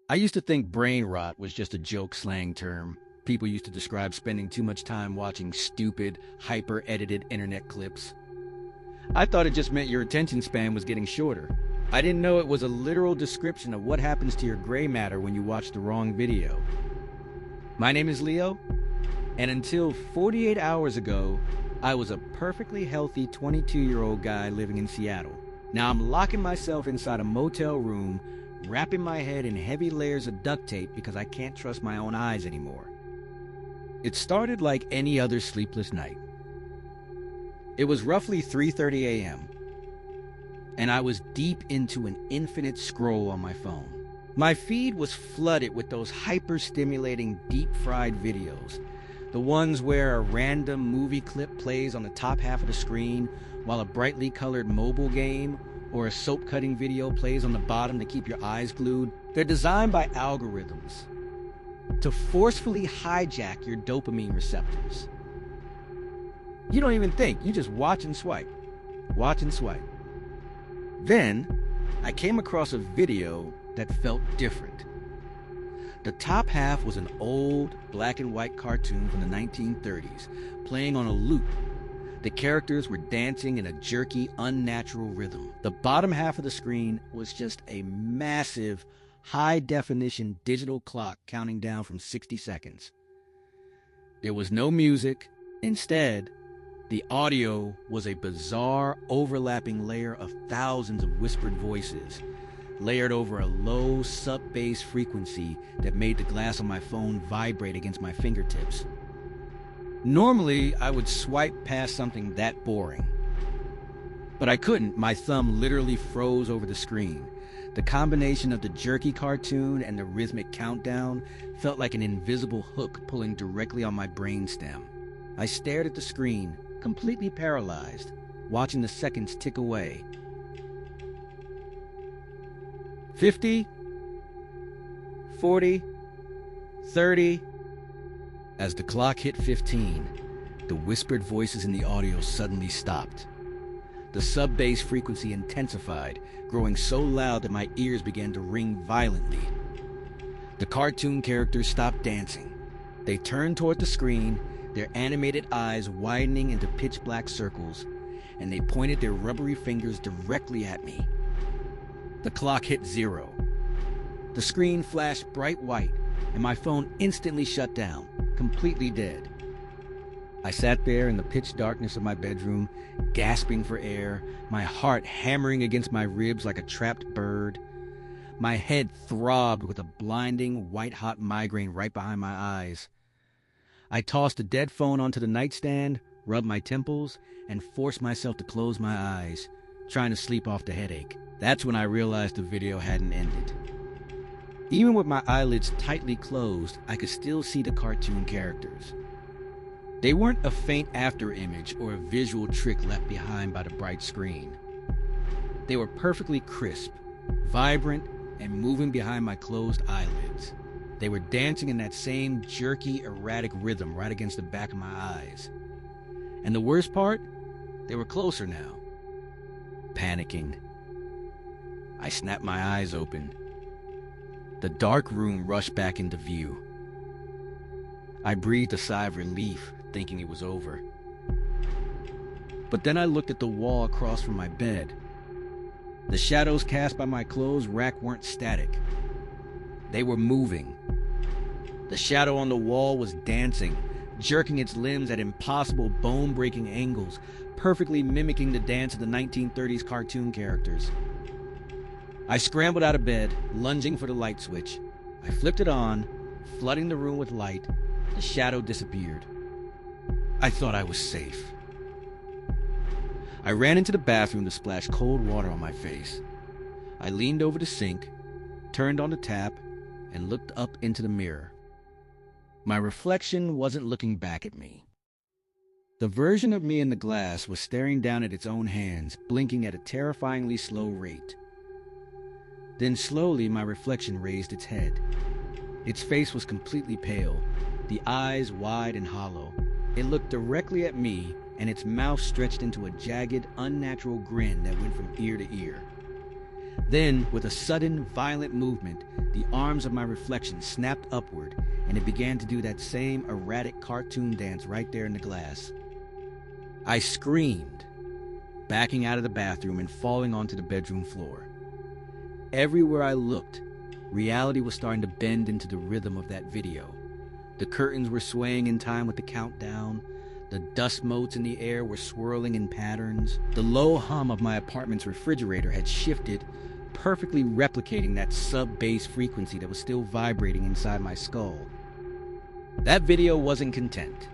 I used to think brain rot was just a joke slang term. People used to describe spending too much time watching stupid, hyper-edited internet clips. I thought it just meant your attention span was getting shorter. I didn't know it was a literal description of what happens to your gray matter when you watch the wrong video. My name is Leo, and until 48 hours ago, I was a perfectly healthy 22-year-old guy living in Seattle. Now I'm locking myself inside a motel room, wrapping my head in heavy layers of duct tape because I can't trust my own eyes anymore. It started like any other sleepless night. It was roughly 3:30 a.m., and I was deep into an infinite scroll on my phone. My feed was flooded with those hyper-stimulating, deep-fried videos. The ones where a random movie clip plays on the top half of the screen while a brightly colored mobile game or a soap-cutting video plays on the bottom to keep your eyes glued. They're designed by algorithms to forcefully hijack your dopamine receptors. You don't even think, you just watch and swipe. Watch and swipe. Then, I came across a video that felt different. The top half was an old black and white cartoon from the 1930s, playing on a loop. The characters were dancing in a jerky, unnatural rhythm. The bottom half of the screen was just a massive, high-definition digital clock counting down from 60 seconds. There was no music. Instead, the audio was a bizarre, overlapping layer of thousands of whispered voices, layered over a low sub-bass frequency that made the glass on my phone vibrate against my fingertips. Normally, I would swipe past something that boring. But I couldn't. My thumb literally froze over the screen. The combination of the jerky cartoon and the rhythmic countdown felt like an invisible hook pulling directly on my brainstem. I stared at the screen, completely paralyzed, watching the seconds tick away. 50, 40, 30. As the clock hit 15, the whispered voices in the audio suddenly stopped. The sub-bass frequency intensified, growing so loud that my ears began to ring violently. The cartoon characters stopped dancing. They turned toward the screen, their animated eyes widening into pitch-black circles, and they pointed their rubbery fingers directly at me. The clock hit 0. The screen flashed bright white, and my phone instantly shut down, completely dead. I sat there in the pitch darkness of my bedroom, gasping for air, my heart hammering against my ribs like a trapped bird. My head throbbed with a blinding, white-hot migraine right behind my eyes. I tossed the dead phone onto the nightstand, rubbed my temples, and forced myself to close my eyes, trying to sleep off the headache. That's when I realized the video hadn't ended. Even with my eyelids tightly closed, I could still see the cartoon characters. They weren't a faint afterimage or a visual trick left behind by the bright screen. They were perfectly crisp, vibrant, and moving behind my closed eyelids. They were dancing in that same jerky, erratic rhythm right against the back of my eyes. And the worst part? They were closer now. Panicking. I snapped my eyes open. The dark room rushed back into view. I breathed a sigh of relief, thinking it was over. But then I looked at the wall across from my bed. The shadows cast by my clothes rack weren't static. They were moving. The shadow on the wall was dancing, jerking its limbs at impossible bone-breaking angles, perfectly mimicking the dance of the 1930s cartoon characters. I scrambled out of bed, lunging for the light switch. I flipped it on, flooding the room with light. The shadow disappeared. I thought I was safe. I ran into the bathroom to splash cold water on my face. I leaned over the sink, turned on the tap, and looked up into the mirror. My reflection wasn't looking back at me. The version of me in the glass was staring down at its own hands, blinking at a terrifyingly slow rate. Then slowly my reflection raised its head. Its face was completely pale, the eyes wide and hollow. It looked directly at me, and its mouth stretched into a jagged, unnatural grin that went from ear to ear. Then, with a sudden, violent movement, the arms of my reflection snapped upward, and it began to do that same erratic cartoon dance right there in the glass. I screamed, backing out of the bathroom and falling onto the bedroom floor. Everywhere I looked, reality was starting to bend into the rhythm of that video. The curtains were swaying in time with the countdown. The dust motes in the air were swirling in patterns. The low hum of my apartment's refrigerator had shifted, perfectly replicating that sub-bass frequency that was still vibrating inside my skull. That video wasn't content.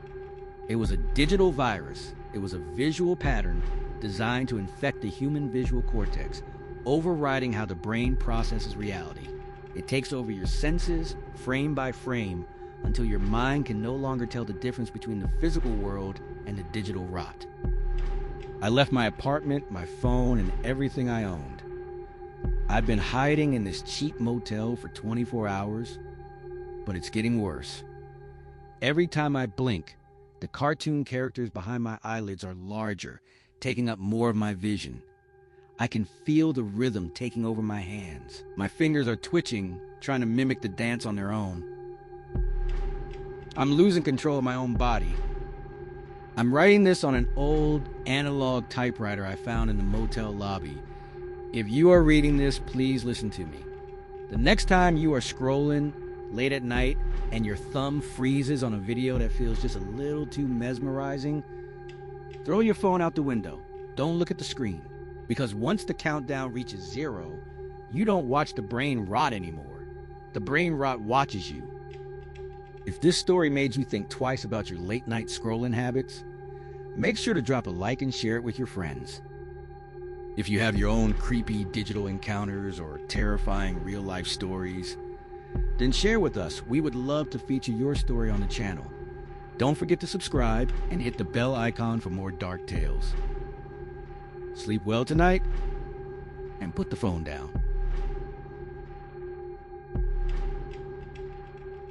It was a digital virus. It was a visual pattern designed to infect the human visual cortex, overriding how the brain processes reality. It takes over your senses, frame by frame, until your mind can no longer tell the difference between the physical world and the digital rot. I left my apartment, my phone, and everything I owned. I've been hiding in this cheap motel for 24 hours, but it's getting worse. Every time I blink, the cartoon characters behind my eyelids are larger, taking up more of my vision. I can feel the rhythm taking over my hands. My fingers are twitching, trying to mimic the dance on their own. I'm losing control of my own body. I'm writing this on an old analog typewriter I found in the motel lobby. If you are reading this, please listen to me. The next time you are scrolling late at night and your thumb freezes on a video that feels just a little too mesmerizing, throw your phone out the window. Don't look at the screen. Because once the countdown reaches 0, you don't watch the brain rot anymore. The brain rot watches you. If this story made you think twice about your late night scrolling habits, make sure to drop a like and share it with your friends. If you have your own creepy digital encounters or terrifying real-life stories, then share with us. We would love to feature your story on the channel. Don't forget to subscribe and hit the bell icon for more dark tales. Sleep well tonight, and put the phone down.